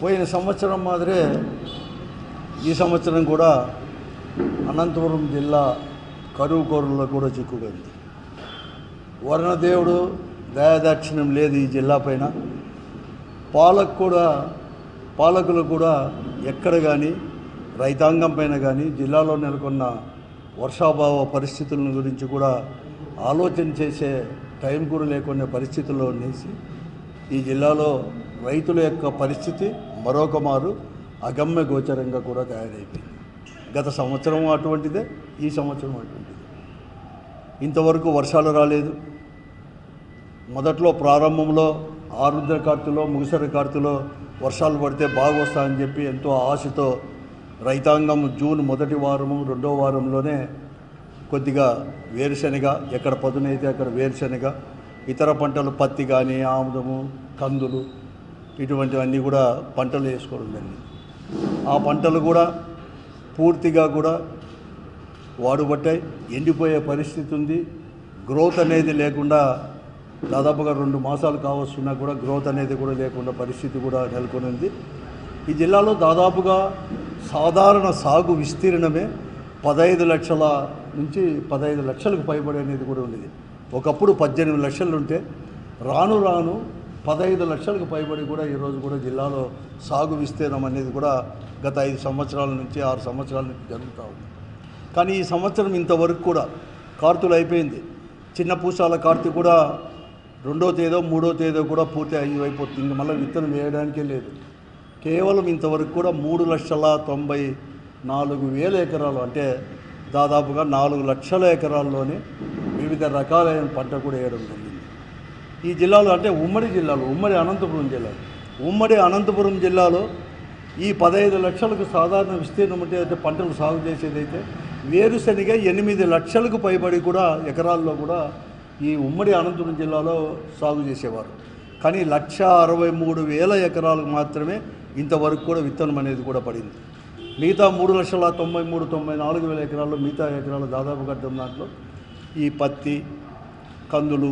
పోయిన సంవత్సరం మాదిరే ఈ సంవత్సరం కూడా అనంతపురం జిల్లా కరువు కోరల్లో కూడా చిక్కుకుంది. వరుణదేవుడు దయాదాక్షిణ్యం లేదు ఈ జిల్లా పైన. పాలకులు కూడా ఎక్కడ కానీ రైతాంగం పైన కానీ జిల్లాలో నెలకొన్న వర్షాభావ పరిస్థితుల గురించి కూడా ఆలోచన చేసే టైం కూడా లేకునే పరిస్థితుల్లో ఉండేసి ఈ జిల్లాలో రైతుల యొక్క పరిస్థితి మరొక మారు అగమ్య గోచరంగా కూడా తయారైపోయింది. గత సంవత్సరం అటువంటిదే, ఈ సంవత్సరం అటువంటిదే. ఇంతవరకు వర్షాలు రాలేదు. మొదట్లో ప్రారంభంలో ఆరుద్ర కార్తెలో ముగిసర కార్తెలో వర్షాలు పడితే బాగొస్తాయని చెప్పి ఎంతో ఆశతో రైతాంగం జూన్ మొదటి వారము రెండో వారంలోనే కొద్దిగా వేరుశనగ, ఎక్కడ పదునైతే అక్కడ వేరుశనగ, ఇతర పంటలు పత్తి కానీ ఆముదము కందులు ఇటువంటివన్నీ కూడా పంటలు వేసుకోవడం జరిగింది. ఆ పంటలు కూడా పూర్తిగా కూడా వాడుబట్టాయి, ఎండిపోయే పరిస్థితి ఉంది. గ్రోత్ అనేది లేకుండా దాదాపుగా 2 మాసాలు కావస్తున్నా కూడా గ్రోత్ అనేది కూడా లేకుండా పరిస్థితి కూడా నెలకొని ఉంది. ఈ జిల్లాలో దాదాపుగా సాధారణ సాగు విస్తీర్ణమే 15 లక్షల నుంచి 15 లక్షలకు పైబడి అనేది కూడా ఉండేది. ఒకప్పుడు 18 లక్షలు ఉంటే రాను 15 లక్షలకు పైబడి కూడా ఈరోజు కూడా జిల్లాలో సాగు విస్తీర్ణం అనేది కూడా గత 5 సంవత్సరాల నుంచి 6 సంవత్సరాల నుంచి జరుగుతూ ఉంది. కానీ ఈ సంవత్సరం ఇంతవరకు కూడా కార్తెలు అయిపోయింది. చిన్న పూసాల కార్తె కూడా 2వ తేదీ 3వ తేదీ కూడా పూర్తి అయిపోతుంది. ఇంక మళ్ళీ విత్తనం వేయడానికే లేదు. కేవలం ఇంతవరకు కూడా 3,94,000 ఎకరాలు అంటే దాదాపుగా 4 లక్షల ఎకరాల్లోనే వివిధ రకాలైన పంట కూడా వేయడం జరిగింది. ఈ జిల్లాలో అంటే ఉమ్మడి అనంతపురం జిల్లాలో ఈ 15 లక్షలకు సాధారణ విస్తీర్ణం అంటే పంటలు సాగు చేసేదైతే వేరుశనగ 8 లక్షలకు పైబడి కూడా ఎకరాల్లో కూడా ఈ ఉమ్మడి అనంతపురం జిల్లాలో సాగు చేసేవారు. కానీ 1,63,000 ఎకరాలకు మాత్రమే ఇంతవరకు కూడా విత్తనం అనేది కూడా పడింది. మిగతా 3,93,94,000 ఎకరాల్లో మిగతా ఎకరాలు దాదాపు కట్టడం దాంట్లో ఈ పత్తి కందులు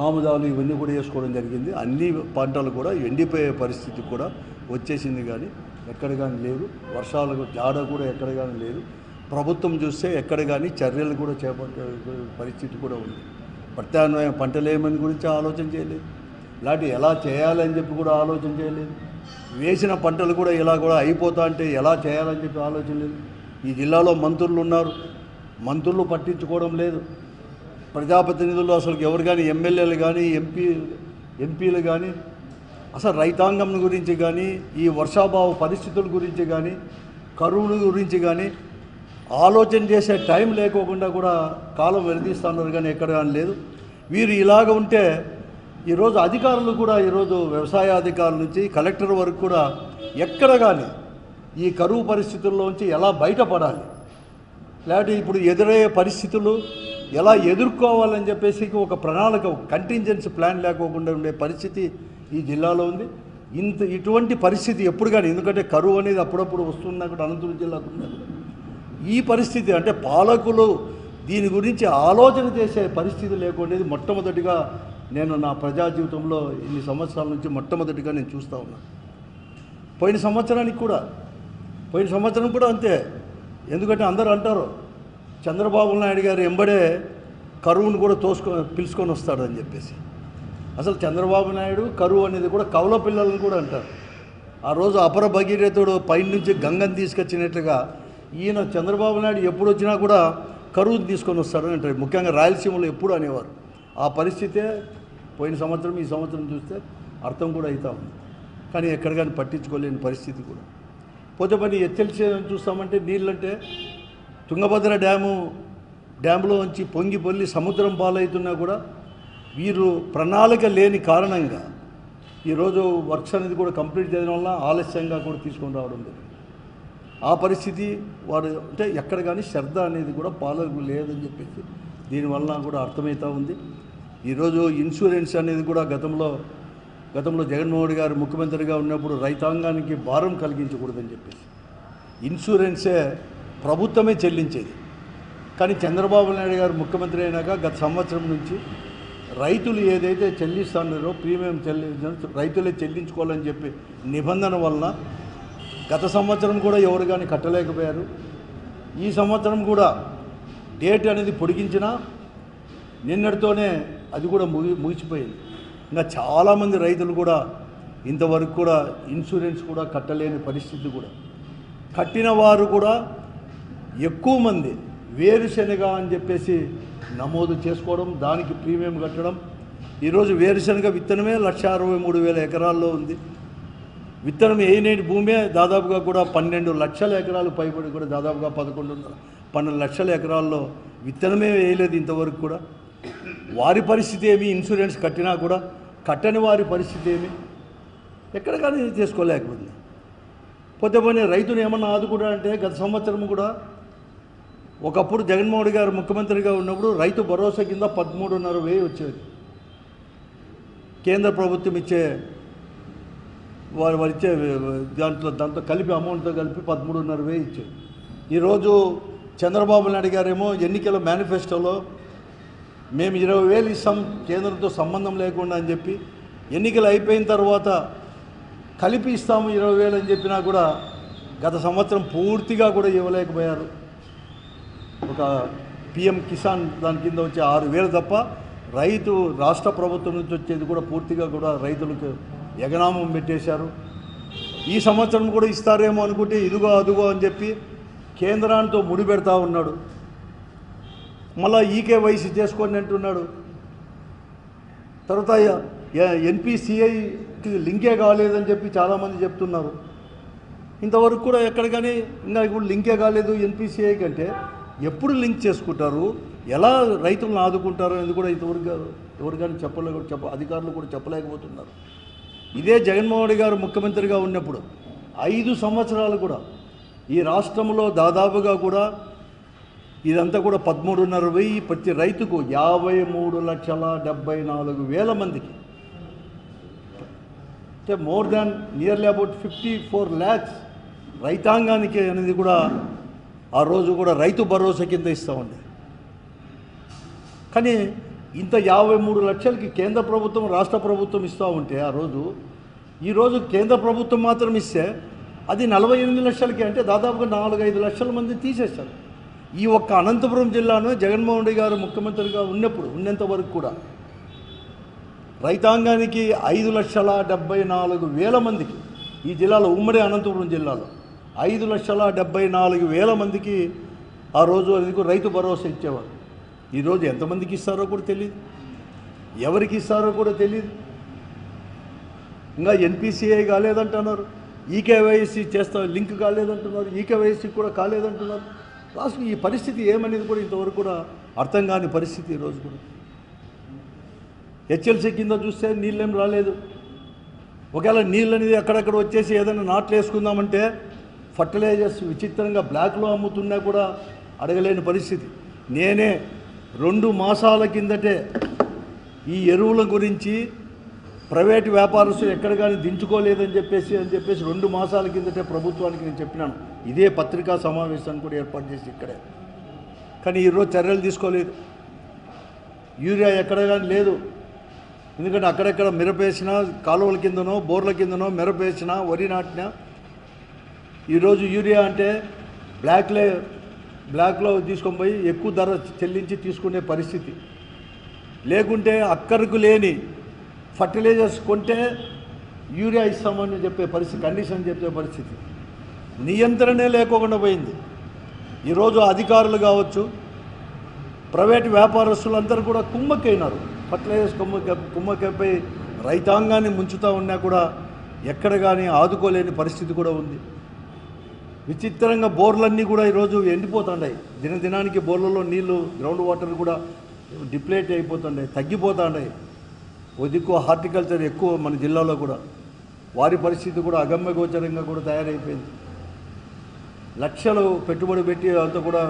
ఆముదాలు ఇవన్నీ కూడా వేసుకోవడం జరిగింది. అన్ని పంటలు కూడా ఎండిపోయే పరిస్థితి కూడా వచ్చేసింది. కానీ ఎక్కడ కానీ లేదు. వర్షాలకు జాడ కూడా ఎక్కడ కానీ లేదు. ప్రభుత్వం చూస్తే ఎక్కడ కానీ చర్యలు కూడా చేపట్టే పరిస్థితి కూడా ఉంది. ప్రత్యామ్నాయ పంటలు ఏమని గురించి ఆలోచన చేయలేదు. ఇలాంటి ఎలా చేయాలని చెప్పి కూడా ఆలోచన చేయలేదు. వేసిన పంటలు కూడా ఇలా కూడా అయిపోతా అంటే ఎలా చేయాలని చెప్పి ఆలోచన లేదు. ఈ జిల్లాలో మంత్రులు ఉన్నారు, మంత్రులు పట్టించుకోవడం లేదు. ప్రజాప్రతినిధులు అసలు ఎవరు కానీ ఎమ్మెల్యేలు కానీ ఎంపీలు కానీ అసలు రైతాంగం గురించి కానీ ఈ వర్షాభావ పరిస్థితుల గురించి కానీ కరువుల గురించి కానీ ఆలోచన చేసే టైం లేకోకుండా కూడా కాలం వెలిగిస్తున్నారు. కానీ ఎక్కడ కానీ లేదు. వీరు ఇలాగ ఉంటే ఈరోజు అధికారులు కూడా ఈరోజు వ్యవసాయ అధికారుల నుంచి కలెక్టర్ వరకు కూడా ఎక్కడ కానీ ఈ కరువు పరిస్థితుల్లోంచి ఎలా బయటపడాలి, లేకపోతే ఇప్పుడు ఎదురయ్యే పరిస్థితులు ఎలా ఎదుర్కోవాలని చెప్పేసి ఒక ప్రణాళిక కంటింజెన్సీ ప్లాన్ లేకోకుండా ఉండే పరిస్థితి ఈ జిల్లాలో ఉంది. ఇటువంటి పరిస్థితి ఎప్పుడు కానీ, ఎందుకంటే కరువు అనేది అప్పుడప్పుడు వస్తున్నా కూడా అనంతపురం జిల్లాకు ఉన్నది. ఈ పరిస్థితి అంటే పాలకులు దీని గురించి ఆలోచన చేసే పరిస్థితి లేకుండేది మొట్టమొదటిగా నేను నా ప్రజా జీవితంలో ఇన్ని సంవత్సరాల నుంచి మొట్టమొదటిగా నేను చూస్తూ ఉన్నాను. పోయిన సంవత్సరం కూడా అంతే. ఎందుకంటే అందరూ అంటారు చంద్రబాబు నాయుడు గారు ఎంబడే కరువును కూడా పిలుచుకొని వస్తాడని చెప్పేసి. అసలు చంద్రబాబు నాయుడు కరువు అనేది కూడా కవల పిల్లలను కూడా అంటారు. ఆ రోజు అపర భగీరథుడు పైనుంచి గంగను తీసుకొచ్చినట్లుగా ఈయన చంద్రబాబు నాయుడు ఎప్పుడు వచ్చినా కూడా కరువును తీసుకొని వస్తాడని అంటారు. ముఖ్యంగా రాయలసీమలో ఎప్పుడు అనేవారు. ఆ పరిస్థితే పోయిన సంవత్సరం ఈ సంవత్సరం చూస్తే అర్థం కూడా అవుతా ఉంది. కానీ ఎక్కడ కానీ పట్టించుకోలేని పరిస్థితి కూడా. పోతే పని హెచ్ఎల్సీ చూస్తామంటే నీళ్ళంటే తుంగభద్ర డ్యాములో నుంచి పొంగి సముద్రం పాలవుతున్నా కూడా వీరు ప్రణాళిక లేని కారణంగా ఈరోజు వర్క్స్ అనేది కూడా కంప్లీట్ చేయడం వల్ల ఆలస్యంగా కూడా తీసుకొని రావడం జరిగింది. ఆ పరిస్థితి వారు అంటే ఎక్కడ కానీ శ్రద్ధ అనేది కూడా పాలకులు లేదని చెప్పేసి దీనివల్ల కూడా అర్థమవుతూ ఉంది. ఈరోజు ఇన్సూరెన్స్ అనేది కూడా గతంలో జగన్మోహన్ గారు ముఖ్యమంత్రిగా ఉన్నప్పుడు రైతాంగానికి భారం కలిగించకూడదని చెప్పేసి ఇన్సూరెన్సే ప్రభుత్వమే చెల్లించేది. కానీ చంద్రబాబు నాయుడు గారు ముఖ్యమంత్రి అయినాక గత సంవత్సరం నుంచి రైతులు ఏదైతే చెల్లిస్తున్నారో ప్రీమియం రైతులే చెల్లించుకోవాలని చెప్పి నిబంధన వలన గత సంవత్సరం కూడా ఎవరు కానీ కట్టలేకపోయారు. ఈ సంవత్సరం కూడా డేట్ అనేది పొడిగించినా నిన్నటితోనే అది కూడా ముగిసిపోయింది. ఇంకా చాలామంది రైతులు కూడా ఇంతవరకు కూడా ఇన్సూరెన్స్ కూడా కట్టలేని పరిస్థితి కూడా. కట్టిన వారు కూడా ఎక్కువ మంది వేరుశెనగ అని చెప్పేసి నమోదు చేసుకోవడం, దానికి ప్రీమియం కట్టడం. ఈరోజు వేరుశెనగ విత్తనమే 1,63,000 ఎకరాల్లో ఉంది. విత్తనం వేయలేని భూమే దాదాపుగా కూడా 12 లక్షల ఎకరాలు పైబడి కూడా దాదాపుగా 12 లక్షల ఎకరాల్లో విత్తనమే వేయలేదు ఇంతవరకు కూడా. వారి పరిస్థితి ఏమి, ఇన్సూరెన్స్ కట్టినా కూడా కట్టని వారి పరిస్థితి ఏమి, ఎక్కడ కానీ చేసుకోలేకపోయింది. పోతే రైతులు ఏమన్నా ఆదుకున్నా అంటే గత సంవత్సరం కూడా ఒకప్పుడు జగన్మోహన్ రెడ్డి గారు ముఖ్యమంత్రిగా ఉన్నప్పుడు రైతు భరోసా కింద 13,500 వచ్చేది. కేంద్ర ప్రభుత్వం ఇచ్చే వారు ఇచ్చే దాంతో కలిపి అమౌంట్తో కలిపి 13,500 ఇచ్చేది. ఈరోజు చంద్రబాబు నాయుడు గారేమో ఎన్నికల మేనిఫెస్టోలో మేము 20,000 ఇస్తాం కేంద్రంతో సంబంధం లేకుండా అని చెప్పి, ఎన్నికలు అయిపోయిన తర్వాత కలిపి ఇస్తాము 20,000 అని చెప్పినా కూడా గత సంవత్సరం పూర్తిగా కూడా ఇవ్వలేకపోయారు. ఒక పిఎం కిసాన్ దాని కింద వచ్చే 6,000 తప్ప రైతు రాష్ట్ర ప్రభుత్వం నుంచి వచ్చేది కూడా పూర్తిగా కూడా రైతులకు ఎగనామం పెట్టేశారు. ఈ సంవత్సరం కూడా ఇస్తారేమో అనుకుంటే ఇదిగో అదుగో అని చెప్పి కేంద్రాంతో ముడిపెడతా ఉన్నాడు. మళ్ళీ ఈకేవైసీ చేసుకోండి అంటున్నాడు. తర్వాత ఎన్పిసిఐకి లింకే కాలేదని చెప్పి చాలామంది చెప్తున్నారు. ఇంతవరకు కూడా ఎక్కడ కానీ ఇంకా ఇప్పుడు లింకే కాలేదు ఎన్పిసిఐ కంటే ఎప్పుడు లింక్ చేసుకుంటారు, ఎలా రైతులను ఆదుకుంటారు అనేది కూడా ఇంతవరకు ఎవరు కానీ అధికారులు కూడా చెప్పలేకపోతున్నారు. ఇదే జగన్మోహన్ రెడ్డి గారు ముఖ్యమంత్రిగా ఉన్నప్పుడు 5 సంవత్సరాలు కూడా ఈ రాష్ట్రంలో దాదాపుగా కూడా ఇదంతా కూడా 13,500 ప్రతి రైతుకు 53,74,000 మందికి, అంటే more than nearly about 54 lakhs రైతాంగానికి అనేది కూడా ఆ రోజు కూడా రైతు భరోసా కింద ఇస్తూ ఉంది. కానీ ఇంత 53 లక్షలకి కేంద్ర ప్రభుత్వం రాష్ట్ర ప్రభుత్వం ఇస్తూ ఉంటే ఆ రోజు, ఈరోజు కేంద్ర ప్రభుత్వం మాత్రం ఇస్తే అది 48 లక్షలకి, అంటే దాదాపుగా 4-5 లక్షల మంది తీసేస్తారు. ఈ ఒక్క అనంతపురం జిల్లాను జగన్మోహన్ రెడ్డి గారు ముఖ్యమంత్రిగా ఉన్నంత వరకు కూడా రైతాంగానికి 5,74,000 మందికి ఈ జిల్లాలో, ఉమ్మడి అనంతపురం జిల్లాలో 5,74,000 మందికి ఆ రోజు అది రైతు భరోసా ఇచ్చేవారు. ఈరోజు ఎంతమందికి ఇస్తారో కూడా తెలియదు, ఎవరికి ఇస్తారో కూడా తెలియదు. ఇంకా ఎన్పిసిఐ కాలేదంటున్నారు, ఈకేవైసీ లింక్ కాలేదంటున్నారు, ఈకేవైసీ కూడా కాలేదంటున్నారు. రాష్ట్రం ఈ పరిస్థితి ఏమనేది కూడా ఇంతవరకు కూడా అర్థం కాని పరిస్థితి. ఈరోజు కూడా హెచ్ఎల్సీ కింద చూస్తే నీళ్ళేం రాలేదు. ఒకవేళ నీళ్ళు అనేది అక్కడక్కడ వచ్చేసి ఏదైనా నాట్లు వేసుకుందామంటే ఫర్టిలైజర్స్ విచిత్రంగా బ్లాక్లో అమ్ముతున్నా కూడా అడగలేని పరిస్థితి. నేనే 2 మాసాల కిందటే ఈ ఎరువుల గురించి ప్రైవేటు వ్యాపారస్తులు ఎక్కడ కానీ దించుకోలేదని చెప్పేసి 2 మాసాల కిందటే ప్రభుత్వానికి నేను చెప్పినాను. ఇదే పత్రికా సమావేశాన్ని కూడా ఏర్పాటు చేసి ఇక్కడే. కానీ ఈరోజు చర్యలు తీసుకోలేదు. యూరియా ఎక్కడ కానీ లేదు. ఎందుకంటే అక్కడెక్కడ మిరపేసినా, కాలువల కిందనో బోర్ల కిందనో మిరపేసినా, వరి నాటినా ఈరోజు యూరియా అంటే బ్లాక్లో తీసుకొని పోయి ఎక్కువ ధర చెల్లించి తీసుకునే పరిస్థితి. లేకుంటే అక్కరకు లేని ఫర్టిలైజర్స్ కొంటే యూరియా ఇస్తామని చెప్పే పరిస్థితి, కండిషన్ చెప్పే పరిస్థితి. నియంత్రణే లేకుండా పోయింది. ఈరోజు అధికారులు కావచ్చు, ప్రైవేటు వ్యాపారస్తులందరూ కూడా కుమ్మక్కైనారు. ఫర్టిలైజర్స్ కుమ్మక్కైపోయి రైతాంగాన్ని ముంచుతూ ఉన్నా కూడా ఎక్కడ కానీ ఆదుకోలేని పరిస్థితి కూడా ఉంది. విచిత్రంగా బోర్లన్నీ కూడా ఈరోజు ఎండిపోతున్నాయి. దినదినానికి బోర్లలో నీళ్లు, గ్రౌండ్ వాటర్ కూడా డిప్లేట్ అయిపోతున్నాయి, తగ్గిపోతున్నాయి. ఎక్కువ హార్టికల్చర్ ఎక్కువ మన జిల్లాలో కూడా, వారి పరిస్థితి కూడా అగమ్యగోచరంగా కూడా తయారైపోయింది. లక్షలు పెట్టుబడి పెట్టి అంతా కూడా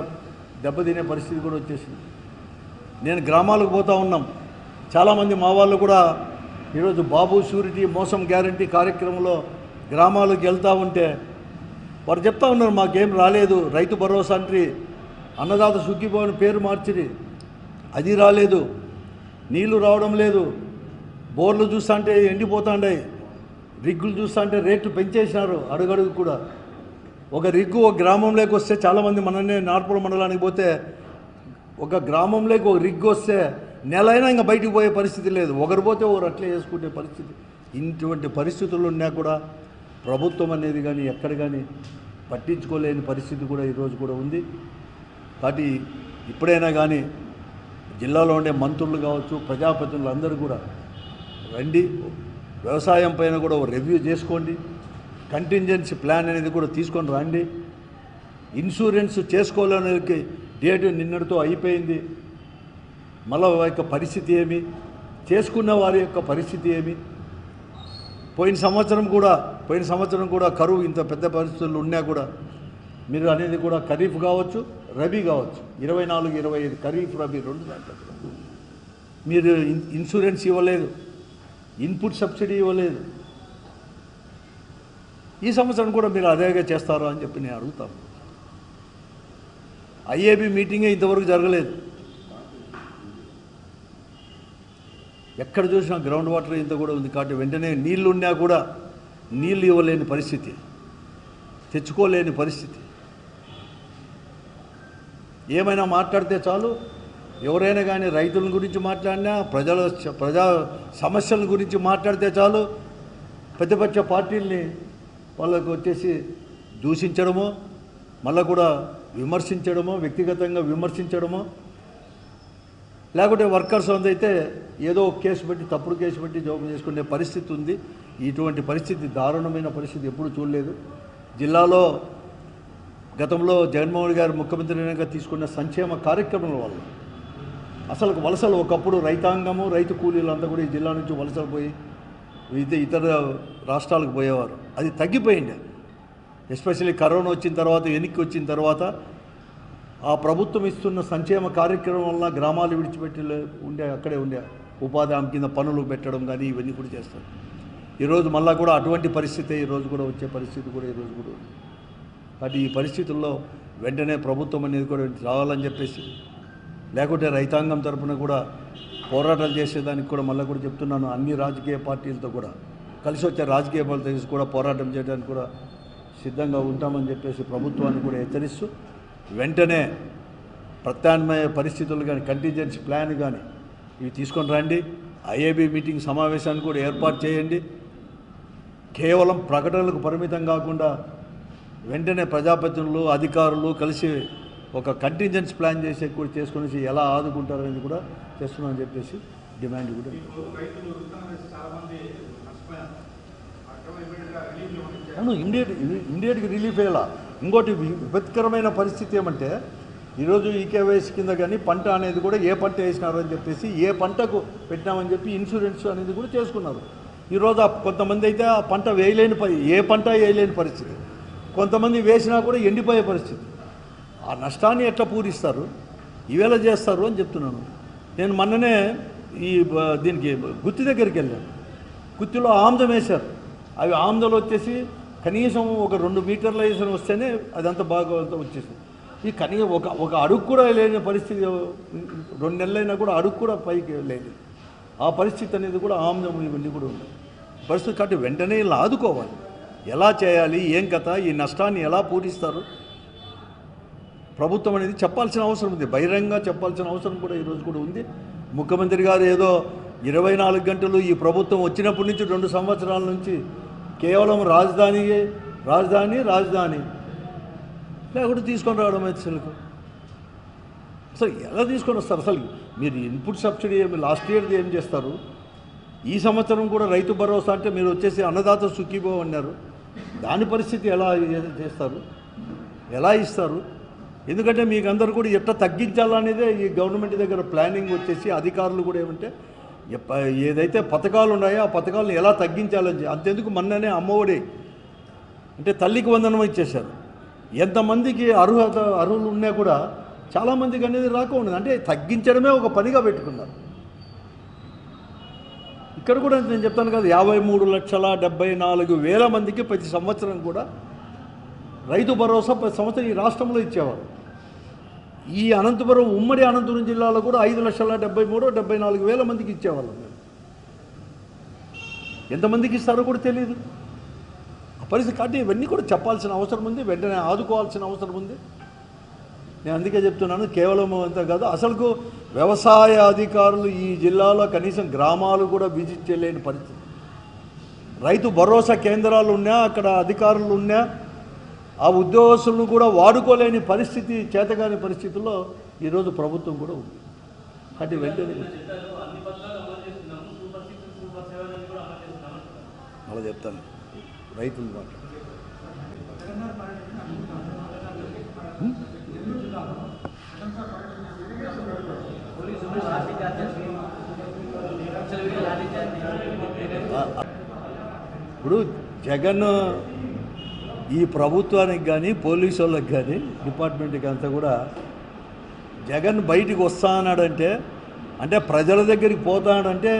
దెబ్బతినే పరిస్థితి కూడా వచ్చేసింది. నేను గ్రామాలకు పోతూ ఉన్నాం, చాలామంది మా వాళ్ళు కూడా ఈరోజు బాబు షూరిటీ మోసం గ్యారంటీ కార్యక్రమంలో గ్రామాలకు వెళ్తూ ఉంటే వారు చెప్తా ఉన్నారు, మాకేం రాలేదు. రైతు భరోసా అంటే అన్నదాత సుఖీభవన్ పేరు మార్చిరి, అది రాలేదు. నీళ్లు రావడం లేదు, బోర్లు చూస్తుంటే ఎండిపోతాండాయి, రిగ్గులు చూస్తుంటే రేట్లు పెంచేసినారు అడుగడుగు కూడా. ఒక రిగ్గు ఒక గ్రామంలోకి వస్తే చాలామంది మననే నార్పల మండలానికి పోతే ఒక గ్రామంలోకి ఒక రిగ్గు వస్తే నెలైనా ఇంకా బయటికి పోయే పరిస్థితి లేదు, ఒకరు పోతే ఒకరు అట్లే చేసుకునే పరిస్థితి. ఇటువంటి పరిస్థితులు ఉన్నా కూడా ప్రభుత్వం అనేది కానీ ఎక్కడ కానీ పట్టించుకోలేని పరిస్థితి కూడా ఈరోజు కూడా ఉంది. కాబట్టి ఇప్పుడైనా కానీ జిల్లాలో ఉండే మంత్రులు కావచ్చు, ప్రజాప్రతినిధులు అందరూ కూడా రండి, వ్యవసాయం పైన కూడా రివ్యూ చేసుకోండి, కంటింజెన్సీ ప్లాన్ అనేది కూడా తీసుకొని రండి. ఇన్సూరెన్స్ చేసుకోవాలనేది డేట్ నిన్నటితో అయిపోయింది, మళ్ళీ యొక్క పరిస్థితి ఏమి, చేసుకున్న వారి యొక్క పరిస్థితి ఏమి. పోయిన సంవత్సరం కూడా కరువు ఇంత పెద్ద పరిస్థితులు ఉన్నా కూడా మీరు అనేది కూడా ఖరీఫ్ కావచ్చు, రబీ కావచ్చు, 24-25 ఖరీఫ్ రబీ 2 దాంట్లో మీరు ఇన్సూరెన్స్ ఇవ్వలేదు, ఇన్పుట్ సబ్సిడీ ఇవ్వలేదు. ఈ సంవత్సరం కూడా మీరు అదేగా చేస్తారా అని చెప్పి నేను అడుగుతాను. ఐఏబీ మీటింగే ఇంతవరకు జరగలేదు, ఎక్కడ చూసినా గ్రౌండ్ వాటర్ ఇంత కూడా ఉంది. కాబట్టి వెంటనే నీళ్లు ఉన్నా కూడా నీళ్ళు ఇవ్వలేని పరిస్థితి, తెచ్చుకోలేని పరిస్థితి. ఏమైనా మాట్లాడితే చాలు, ఎవరైనా కానీ రైతుల గురించి మాట్లాడినా, ప్రజా సమస్యల గురించి మాట్లాడితే చాలు, ప్రతిపక్ష పార్టీల్ని వాళ్ళకు వచ్చేసి దూషించడమో, మళ్ళీ కూడా విమర్శించడమో, వ్యక్తిగతంగా విమర్శించడమో, లేకుంటే వర్కర్స్ అందైతే ఏదో కేసు పెట్టి, తప్పుడు కేసు పెట్టి జోబు చేసుకునే పరిస్థితి ఉంది. ఇటువంటి పరిస్థితి, దారుణమైన పరిస్థితి ఎప్పుడు చూడలేదు. జిల్లాలో గతంలో జగన్మోహన్ గారు ముఖ్యమంత్రిగా తీసుకున్న సంక్షేమ కార్యక్రమాల వల్ల అసలు వలసలు, ఒకప్పుడు రైతాంగము, రైతు కూలీలు అంతా కూడా ఈ జిల్లా నుంచి వలసలు పోయి ఇతర రాష్ట్రాలకు పోయేవారు. అది తగ్గిపోయింది. ఎస్పెషల్లీ కరోనా వచ్చిన తర్వాత, వెనక్కి వచ్చిన తర్వాత ఆ ప్రభుత్వం ఇస్తున్న సంక్షేమ కార్యక్రమం వల్ల గ్రామాలు విడిచిపెట్టి అక్కడే ఉండే ఉపాధి హామీ కింద పనులు పెట్టడం కానీ ఇవన్నీ కూడా చేస్తారు. ఈరోజు మళ్ళీ కూడా అటువంటి పరిస్థితి ఈరోజు కూడా వచ్చే పరిస్థితి కూడా ఈరోజు కూడా ఉంది. కాబట్టి ఈ పరిస్థితుల్లో వెంటనే ప్రభుత్వం అనేది కూడా రావాలని చెప్పేసి, లేకుంటే రైతాంగం తరఫున కూడా పోరాటాలు చేసేదానికి కూడా మళ్ళీ కూడా చెప్తున్నాను, అన్ని రాజకీయ పార్టీలతో కూడా కలిసి వచ్చే రాజకీయ పార్టీలతో కూడా పోరాటం చేయడానికి కూడా సిద్ధంగా ఉంటామని చెప్పేసి ప్రభుత్వాన్ని కూడా హెచ్చరిస్తూ, వెంటనే ప్రత్యామ్నాయ పరిస్థితులు కానీ, కంటింజెన్సీ ప్లాన్ కానీ ఇవి తీసుకొని రండి. ఐఏబీ మీటింగ్ సమావేశాన్ని కూడా ఏర్పాటు చేయండి. కేవలం ప్రకటనలకు పరిమితం కాకుండా వెంటనే ప్రజాప్రతినిధులు, అధికారులు కలిసి ఒక కంటింజెన్సీ ప్లాన్ చేసి కూడా చేసుకుని ఎలా ఆదుకుంటారనేది కూడా చేస్తున్నామని చెప్పేసి డిమాండ్ కూడా. అవును, ఇమ్మీడియట్గా రిలీఫ్ అయ్యేలా. ఇంకోటి విపత్కరమైన పరిస్థితి ఏమంటే, ఈరోజు ఈకేవైసీ కింద కానీ పంట అనేది కూడా ఏ పంట వేసినారని చెప్పేసి, ఏ పంటకు పెట్టినామని చెప్పి ఇన్సూరెన్స్ అనేది కూడా చేసుకున్నారు. ఈరోజు కొంతమంది అయితే ఆ పంట వేయలేని ఏ పంట వేయలేని పరిస్థితి, కొంతమంది వేసినా కూడా ఎండిపోయే పరిస్థితి. ఆ నష్టాన్ని ఎట్లా పూరిస్తారు, ఈవేళ చేస్తారు అని చెప్తున్నాను. నేను మొన్ననే దీనికి గుత్తి దగ్గరికి వెళ్ళాను. గుత్తిలో ఆముదం వేశారు. అవి ఆముదలు వచ్చేసి కనీసం ఒక 2 మీటర్ల వేసిన వస్తేనే అదంతా బాగా వచ్చేసింది. ఈ కనీసం ఒక అడుగు కూడా లేని పరిస్థితి, 2 నెలలైనా కూడా అడుగు కూడా పైకి లేదు. ఆ పరిస్థితి అనేది కూడా ఆముదం ఇవన్నీ కూడా ఉంది పరిస్థితి. కాబట్టి వెంటనే ఇలా ఆదుకోవాలి. ఎలా చేయాలి, ఏం కథ, ఈ నష్టాన్ని ఎలా పూరిస్తారు ప్రభుత్వం అనేది చెప్పాల్సిన అవసరం ఉంది. బహిరంగంగా చెప్పాల్సిన అవసరం కూడా ఈరోజు కూడా ఉంది. ముఖ్యమంత్రి గారు ఏదో 24 గంటలు ఈ ప్రభుత్వం వచ్చినప్పటి నుంచి 2 సంవత్సరాల నుంచి కేవలం రాజధాని లేకుంటే తీసుకొని రావడం అసలు ఎలా తీసుకొని వస్తారు? అసలు మీరు ఇన్పుట్ సబ్సిడీ లాస్ట్ ఇయర్ది ఏం చేస్తారు? ఈ సంవత్సరం కూడా రైతు భరోసా అంటే మీరు వచ్చేసి అన్నదాత సుఖీభవ అన్నారు. దాని పరిస్థితి ఎలా చేస్తారు, ఎలా ఇస్తారు? ఎందుకంటే మీకు అందరూ కూడా ఎట్లా తగ్గించాలనేదే ఈ గవర్నమెంట్ దగ్గర ప్లానింగ్ వచ్చేసి, అధికారులు కూడా ఏమంటే ఏదైతే పథకాలు ఉన్నాయో ఆ పథకాలను ఎలా తగ్గించాలని. అంతెందుకు మొన్ననే అమ్మఒడి అంటే తల్లికి వందనం ఇచ్చేశారు. ఎంతమందికి అర్హులు ఉన్నా కూడా చాలామందికి అనేది రాకుండా, అంటే తగ్గించడమే ఒక పనిగా పెట్టుకున్నారు. ఇక్కడ కూడా నేను చెప్తాను కదా, 53,74,000 మందికి ప్రతి సంవత్సరం కూడా రైతు భరోసా ప్రతి సంవత్సరం ఈ రాష్ట్రంలో ఇచ్చేవారు. ఈ అనంతపురం ఉమ్మడి అనంతపురం జిల్లాలో కూడా 5,73,74,000 మందికి ఇచ్చేవాళ్ళం మేము. ఎంతమందికి ఇస్తారో కూడా తెలియదు ఆ పరిస్థితి. కాబట్టి ఇవన్నీ కూడా చెప్పాల్సిన అవసరం ఉంది, వెంటనే ఆదుకోవాల్సిన అవసరం ఉంది. నేను అందుకే చెప్తున్నాను, కేవలం అంతా కాదు, అసలుకు వ్యవసాయ అధికారులు ఈ జిల్లాలో కనీసం గ్రామాలు కూడా విజిట్ చేయలేని పరిస్థితి. రైతు భరోసా కేంద్రాలు ఉన్నా, అక్కడ అధికారులు ఉన్నా, ఆ ఉద్యోగస్తులను కూడా వాడుకోలేని పరిస్థితి, చేతగాని పరిస్థితుల్లో ఈరోజు ప్రభుత్వం కూడా ఉంది. అంటే వెంటనే అలా చెప్తాను రైతుల మాట. ఇప్పుడు జగన్ ఈ ప్రభుత్వానికి కానీ పోలీసు వాళ్ళకి కానీ డిపార్ట్మెంట్కి అంతా కూడా జగన్ బయటికి వస్తానాడంటే, అంటే ప్రజల దగ్గరికి పోతాడంటే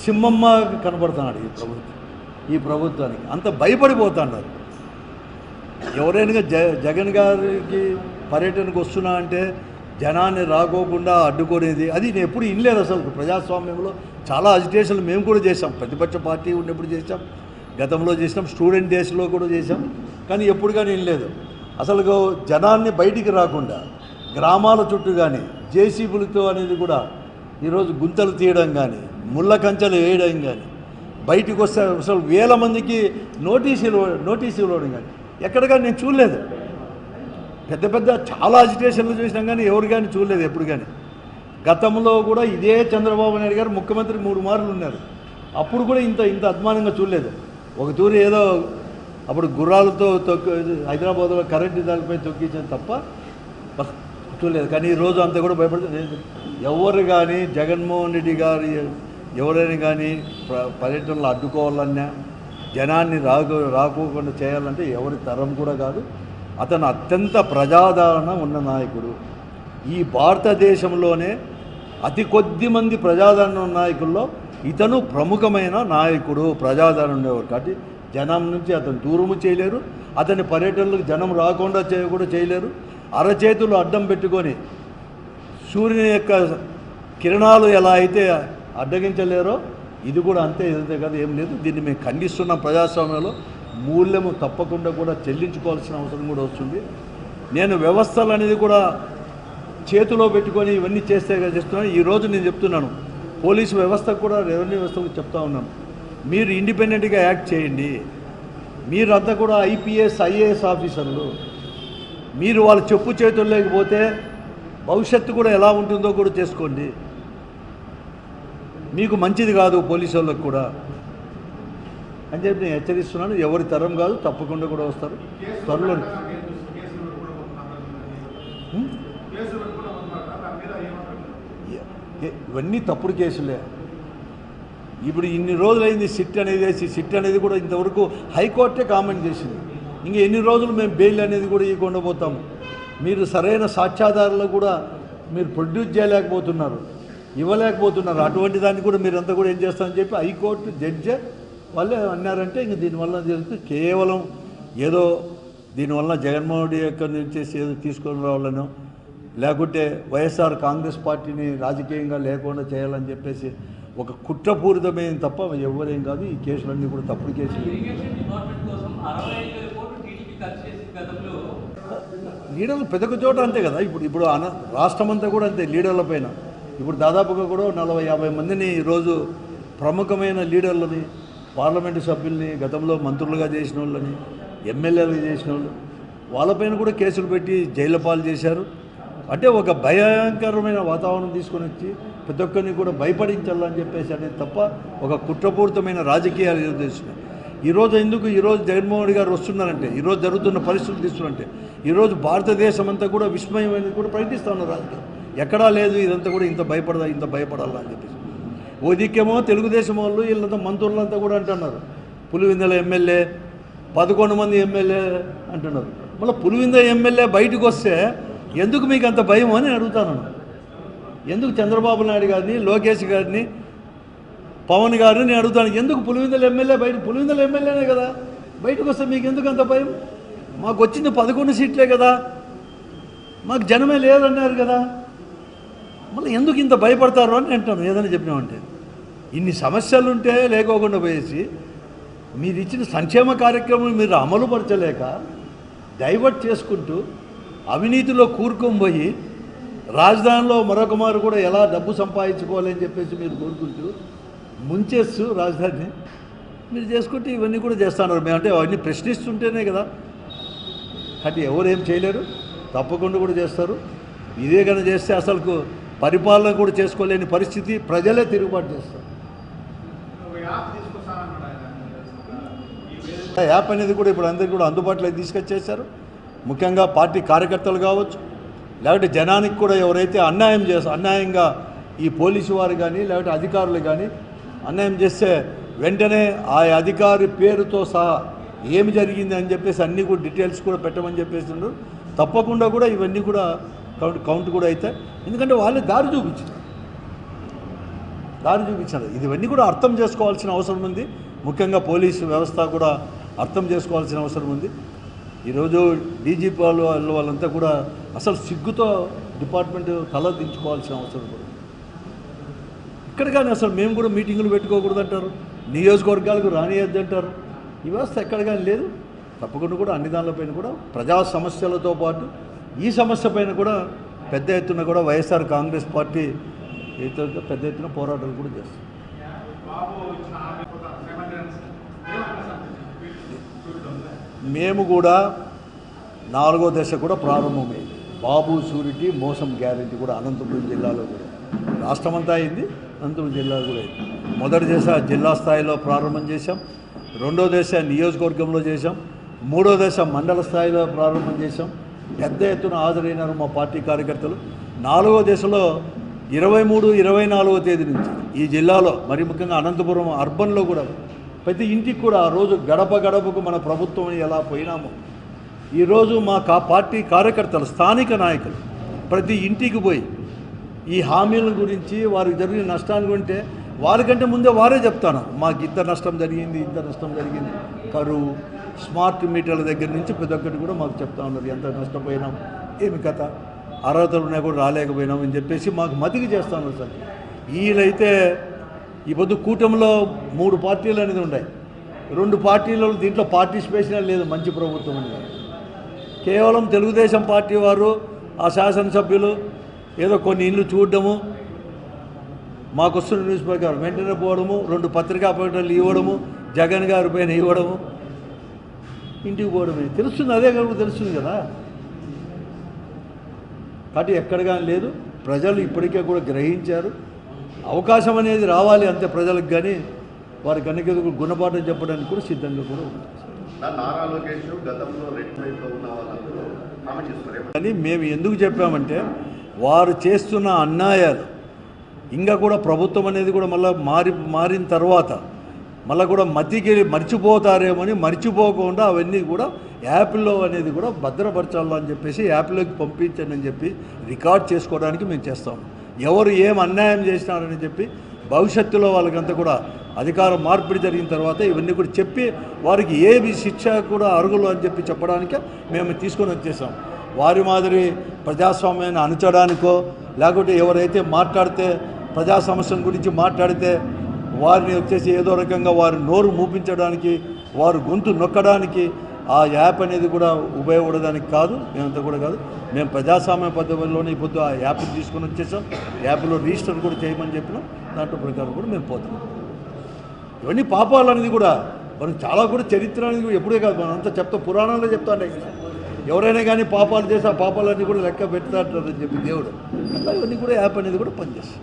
సింహమ్మ కనబడుతున్నాడు ఈ ప్రభుత్వానికి. అంత భయపడిపోతున్నారు. ఎవరైనా జగన్ గారికి పర్యటనకు వస్తున్నా అంటే జనాన్ని రాకోకుండా అడ్డుకునేది, అది నేను ఎప్పుడు ఇనలేదు. అసలు ప్రజాస్వామ్యంలో చాలా అజిటేషన్లు మేము కూడా చేసాం, ప్రతిపక్ష పార్టీ ఉన్నప్పుడు చేసాం, గతంలో చేసినాం, స్టూడెంట్ డేస్లో కూడా చేసాం. కానీ ఎప్పుడు కానీ వినలేదు. అసలు జనాన్ని బయటికి రాకుండా గ్రామాల చుట్టూ కానీ జేసీబీలతో అనేది కూడా ఈరోజు గుంతలు తీయడం కానీ, ముళ్ళ కంచెలు వేయడం కానీ, బయటికి వస్తే అసలు 1000 మందికి నోటీసులు ఇవ్వడం కానీ ఎక్కడ కానీ నేను చూడలేదు. పెద్ద పెద్ద చాలా అజిటేషన్లు చూసినాం కానీ ఎవరు కానీ చూడలేదు ఎప్పుడు కానీ. గతంలో కూడా ఇదే చంద్రబాబు నాయుడు గారు ముఖ్యమంత్రి 3 మార్లు ఉన్నారు, అప్పుడు కూడా ఇంత అద్మానంగా చూడలేదు. ఒక తూరి ఏదో అప్పుడు గుర్రాలతో హైదరాబాద్లో కరెంటు దానిపై తొక్కించాను తప్ప చూడలేదు. కానీ ఈరోజు అంతా కూడా భయపడుతుంది. ఎవరు కానీ జగన్మోహన్ రెడ్డి గారు ఎవరైనా కానీ పర్యటనలు అడ్డుకోవాలన్నా, జనాన్ని రాకోకుండా చేయాలంటే ఎవరి తరం కూడా కాదు. అతను అత్యంత ప్రజాదరణ ఉన్న నాయకుడు. ఈ భారతదేశంలోనే అతి కొద్ది మంది ప్రజాదరణ ఉన్న నాయకుల్లో ఇతను ప్రముఖమైన నాయకుడు, ప్రజాదరణ ఉండేవారు. కాబట్టి జనం నుంచి అతను దూరము చేయలేరు, అతని పర్యటనలకు జనం రాకుండా కూడా చేయలేరు. అరచేతులు అడ్డం పెట్టుకొని సూర్యుని యొక్క కిరణాలు ఎలా అయితే అడ్డగించలేరో ఇది కూడా అంతే. ఇదంతే కదా, ఏం లేదు. దీన్ని మేము ఖండిస్తున్నాం. ప్రజాస్వామ్యంలో మూల్యము తప్పకుండా కూడా చెల్లించుకోవాల్సిన అవసరం కూడా వస్తుంది. నేను వ్యవస్థలు అనేది కూడా చేతిలో పెట్టుకొని ఇవన్నీ చేస్తున్నాను. ఈరోజు నేను చెప్తున్నాను, పోలీసు వ్యవస్థకు కూడా, రెవెన్యూ వ్యవస్థకు చెప్తా ఉన్నాను, మీరు ఇండిపెండెంట్గా యాక్ట్ చేయండి. మీరంతా కూడా ఐపీఎస్ ఐఏఎస్ ఆఫీసర్లు, మీరు వాళ్ళ చెప్పు చేతులు లేకపోతే భవిష్యత్తు కూడా ఎలా ఉంటుందో కూడా చేసుకోండి. మీకు మంచిది కాదు పోలీసు వాళ్ళకు కూడా అని చెప్పి నేను హెచ్చరిస్తున్నాను. ఎవరి తరం కాదు, తప్పకుండా కూడా వస్తారు త్వరలో. ఇవన్నీ తప్పుడు కేసులే. ఇప్పుడు ఇన్ని రోజులైంది సిట్ అనేది వేసి, సిట్ అనేది కూడా ఇంతవరకు హైకోర్టే కామెంట్ చేసింది. ఇంక ఎన్ని రోజులు మేము బెయిల్ అనేది కూడా ఇవ్వకుండా పోతాము. మీరు సరైన సాక్ష్యాధారాలు కూడా మీరు ప్రొడ్యూస్ చేయలేకపోతున్నారు, ఇవ్వలేకపోతున్నారు. అటువంటి దాన్ని కూడా మీరంతా కూడా ఏం చేస్తారని చెప్పి హైకోర్టు జడ్జి వాళ్ళే అన్నారంటే ఇంక దీనివల్ల జరుగుతుంది కేవలం ఏదో దీనివల్ల జగన్మోహన్ రెడ్డి యొక్క నుంచి ఏదో తీసుకొని రావాలనో, లేకుంటే వైఎస్ఆర్ కాంగ్రెస్ పార్టీని రాజకీయంగా లేకుండా చేయాలని చెప్పేసి ఒక కుట్రపూరితమైన తప్ప ఎవరేం కాదు. ఈ కేసులన్నీ కూడా తప్పుడు కేసులు. లీడర్లు పెద్ద చోట అంతే కదా. ఇప్పుడు రాష్ట్రం అంతా కూడా అంతే లీడర్ల పైన. ఇప్పుడు దాదాపుగా కూడా 40-50 మందిని ఈరోజు ప్రముఖమైన లీడర్లని, పార్లమెంటు సభ్యుల్ని, గతంలో మంత్రులుగా చేసిన వాళ్ళని, ఎమ్మెల్యేలుగా చేసిన వాళ్ళు, వాళ్ళపైన కూడా కేసులు పెట్టి జైలు పాలు చేశారు. అంటే ఒక భయంకరమైన వాతావరణం తీసుకొని వచ్చి ప్రతి ఒక్కరిని కూడా భయపడించాలని చెప్పేసి అనేది తప్ప ఒక కుట్రపూరితమైన రాజకీయాలు చేస్తున్నాయి. ఈరోజు జగన్మోహన్ రెడ్డి గారు వస్తున్నారంటే, ఈరోజు జరుగుతున్న పరిస్థితులు తీస్తున్నారంటే, ఈరోజు భారతదేశం అంతా కూడా విస్మయం అనేది కూడా ప్రకటిస్తూ ఉన్నారు. రాజకీయం ఎక్కడా లేదు. ఇదంతా కూడా ఇంత భయపడాలా అని చెప్పేసి ఓ దిక్కేమో తెలుగుదేశం వాళ్ళు వీళ్ళంతా మంత్రులంతా కూడా అంటున్నారు, పులివెందుల ఎమ్మెల్యే 11 మంది ఎమ్మెల్యే అంటున్నారు. మళ్ళీ పులివెందుల ఎమ్మెల్యే బయటకు వస్తే ఎందుకు మీకు అంత భయం అని అడుగుతాను. ఎందుకు చంద్రబాబు నాయుడు గారిని, లోకేష్ గారిని, పవన్ గారిని నేను అడుగుతాను, ఎందుకు పులివెందుల ఎమ్మెల్యే పులివెందుల ఎమ్మెల్యేనే కదా, బయటకు వస్తే మీకు ఎందుకు అంత భయం? మాకు వచ్చింది 11 సీట్లే కదా. మాకు జనమే లేదన్నారు కదా, మళ్ళీ ఎందుకు ఇంత భయపడతారు అని అంటాను. ఏదైనా చెప్పినామంటే ఇన్ని సమస్యలు ఉంటే లేకోకుండా పోయేసి మీరు ఇచ్చిన సంక్షేమ కార్యక్రమం మీరు అమలుపరచలేక డైవర్ట్ చేసుకుంటూ అవినీతిలో కూరుకొని పోయి రాజధానిలో మరొక మారు కూడా ఎలా డబ్బు సంపాదించుకోవాలని చెప్పేసి మీరు కోరుకుంటూ ముంచేస్తూ రాజధానిని మీరు చేసుకుంటే ఇవన్నీ కూడా చేస్తున్నారు. మేమంటే అవన్నీ ప్రశ్నిస్తుంటేనే కదా, కాబట్టి ఎవరేం చేయలేరు, తప్పకుండా కూడా చేస్తారు. ఇదే కనుక చేస్తే అసలుకు పరిపాలన కూడా చేసుకోలేని పరిస్థితి, ప్రజలే తిరుగుబాటు చేస్తారు. యాప్ అనేది కూడా ఇప్పుడు అందరికీ కూడా అందుబాటులోకి తీసుకొచ్చేసారు. ముఖ్యంగా పార్టీ కార్యకర్తలు కావచ్చు, లేకపోతే జనానికి కూడా ఎవరైతే అన్యాయంగా ఈ పోలీసు వారు కానీ లేకపోతే అధికారులు కానీ అన్యాయం చేస్తే వెంటనే ఆ అధికారి పేరుతో సహా ఏమి జరిగింది అని చెప్పేసి అన్నీ కూడా డీటెయిల్స్ కూడా పెట్టమని చెప్పేసి తప్పకుండా కూడా ఇవన్నీ కూడా కౌంట్ కూడా అవుతాయి. ఎందుకంటే వాళ్ళే దారి చూపించారు. ఇవన్నీ కూడా అర్థం చేసుకోవాల్సిన అవసరం ఉంది. ముఖ్యంగా పోలీసు వ్యవస్థ కూడా అర్థం చేసుకోవాల్సిన అవసరం ఉంది. ఈరోజు డీజీపీ వాళ్ళంతా కూడా అసలు సిగ్గుతో డిపార్ట్మెంట్ తల దించుకోవాల్సిన అవసరం కూడా. ఇక్కడ కానీ అసలు మేము కూడా మీటింగులు పెట్టుకోకూడదు అంటారు, నియోజకవర్గాలకు రానియద్దు అంటారు. ఈ వ్యవస్థ ఎక్కడ కానీ లేదు. తప్పకుండా కూడా అన్ని దానిపైన కూడా ప్రజా సమస్యలతో పాటు ఈ సమస్య పైన కూడా పెద్ద ఎత్తున కూడా వైఎస్ఆర్ కాంగ్రెస్ పార్టీ పెద్ద ఎత్తున పోరాటాలు కూడా చేస్తుంది. మేము కూడా 4వ దశ కూడా ప్రారంభమైంది. బాబు షూరిటీ మోసం గ్యారెంటీ కూడా అనంతపురం జిల్లాలో కూడా రాష్ట్రమంతా అయింది, అనంతపురం జిల్లాలో కూడా అయింది. మొదటి దశ జిల్లా స్థాయిలో ప్రారంభం చేశాం, 2వ దశ నియోజకవర్గంలో చేశాం, 3వ దశ మండల స్థాయిలో ప్రారంభం చేశాం. పెద్ద ఎత్తున హాజరైనారు మా పార్టీ కార్యకర్తలు. 4వ దశలో 23, 24వ తేదీ నుంచి ఈ జిల్లాలో మరి ముఖ్యంగా అనంతపురం అర్బన్లో కూడా ప్రతి ఇంటికి కూడా ఆ రోజు గడప గడపకు మన ప్రభుత్వం ఎలా పోయినామో ఈరోజు మా పార్టీ కార్యకర్తలు స్థానిక నాయకులు ప్రతి ఇంటికి పోయి ఈ హామీల గురించి వారికి జరిగిన నష్టాన్ని గుంటే వారికంటే ముందే వారే చెప్తాను, మాకు ఇంత నష్టం జరిగింది, కరువు, స్మార్ట్ మీటర్ల దగ్గర నుంచి ప్రతి ఒక్కటి కూడా మాకు చెప్తా ఉన్నారు. ఎంత నష్టపోయినాం, ఏమి కథ, అర్హతలు ఉన్నాయి కూడా రాలేకపోయినాం అని చెప్పేసి మాకు మతికి చేస్తా ఉన్నారు సార్. వీళ్ళైతే ఈ పొద్దు కూటమిలో 3 పార్టీలు అనేది ఉన్నాయి, 2 పార్టీలు దీంట్లో పార్టిసిపేషన్ లేదు. మంచి ప్రభుత్వం అనేది కేవలం తెలుగుదేశం పార్టీ వారు ఆ శాసనసభ్యులు ఏదో కొన్ని ఇళ్ళు చూడడము, మాకు వస్తున్న న్యూస్ ప్రకారం వెంటనే పోవడము, 2 పత్రికా ప్రకటనలు ఇవ్వడము, జగన్ గారి పైన ఇవ్వడము, ఇంటికి పోవడమే తెలుస్తుంది. అదే కాదు తెలుస్తుంది కదా. కాబట్టి ఎక్కడగా లేదు, ప్రజలు ఇప్పటికే కూడా గ్రహించారు. అవకాశం అనేది రావాలి అంతే ప్రజలకు, కానీ వారి కనుక గుణపాఠం చెప్పడానికి కూడా సిద్ధంగా కూడా ఉంది. కానీ మేము ఎందుకు చెప్పామంటే వారు చేస్తున్న అన్యాయాలు ఇంకా కూడా ప్రభుత్వం అనేది కూడా మళ్ళీ మారిన తర్వాత మళ్ళీ కూడా మర్చిపోతారేమని మర్చిపోకుండా అవన్నీ కూడా యాప్లో అనేది కూడా భద్రపరచాలని చెప్పేసి యాప్లోకి పంపించండి అని చెప్పి రికార్డ్ చేసుకోవడానికి మేము చేస్తాము. ఎవరు ఏం అన్యాయం చేసినారని చెప్పి భవిష్యత్తులో వాళ్ళకంతా కూడా అధికారం మార్పిడి జరిగిన తర్వాత ఇవన్నీ కూడా చెప్పి వారికి ఏవి శిక్ష కూడా అర్హులు అని చెప్పి చెప్పడానికే మేము తీసుకొని వచ్చేసాం. వారి మాదిరి ప్రజాస్వామ్యాన్ని అణచడానికో లేకపోతే ఎవరైతే మాట్లాడితే ప్రజా సమస్యల గురించి మాట్లాడితే వారిని వచ్చేసి ఏదో రకంగా వారి నోరు మూపించడానికి, వారు గొంతు నొక్కడానికి ఆ యాప్ అనేది కూడా ఉపయోగపడడానికి కాదు. మేమంతా కూడా కాదు, మేము ప్రజాస్వామ్య పద్ధతిలోనే ఇప్పుడు ఆ యాప్ని తీసుకొని వచ్చేసాం. యాప్లో రిజిస్టర్ కూడా చేయమని చెప్పినాం, దాంట్లో ప్రకారం కూడా మేము పోతున్నాం. ఇవన్నీ పాపాలు అనేది కూడా మనం చాలా కూడా చరిత్ర అనేది కూడా ఎప్పుడే కాదు, మనం అంతా చెప్తా, పురాణాల్లో చెప్తాండే ఎవరైనా కానీ పాపాలు చేసి ఆ పాపాలన్నీ కూడా లెక్క పెడతారని చెప్పి దేవుడు. అట్లా ఇవన్నీ కూడా యాప్ అనేది కూడా పనిచేస్తుంది.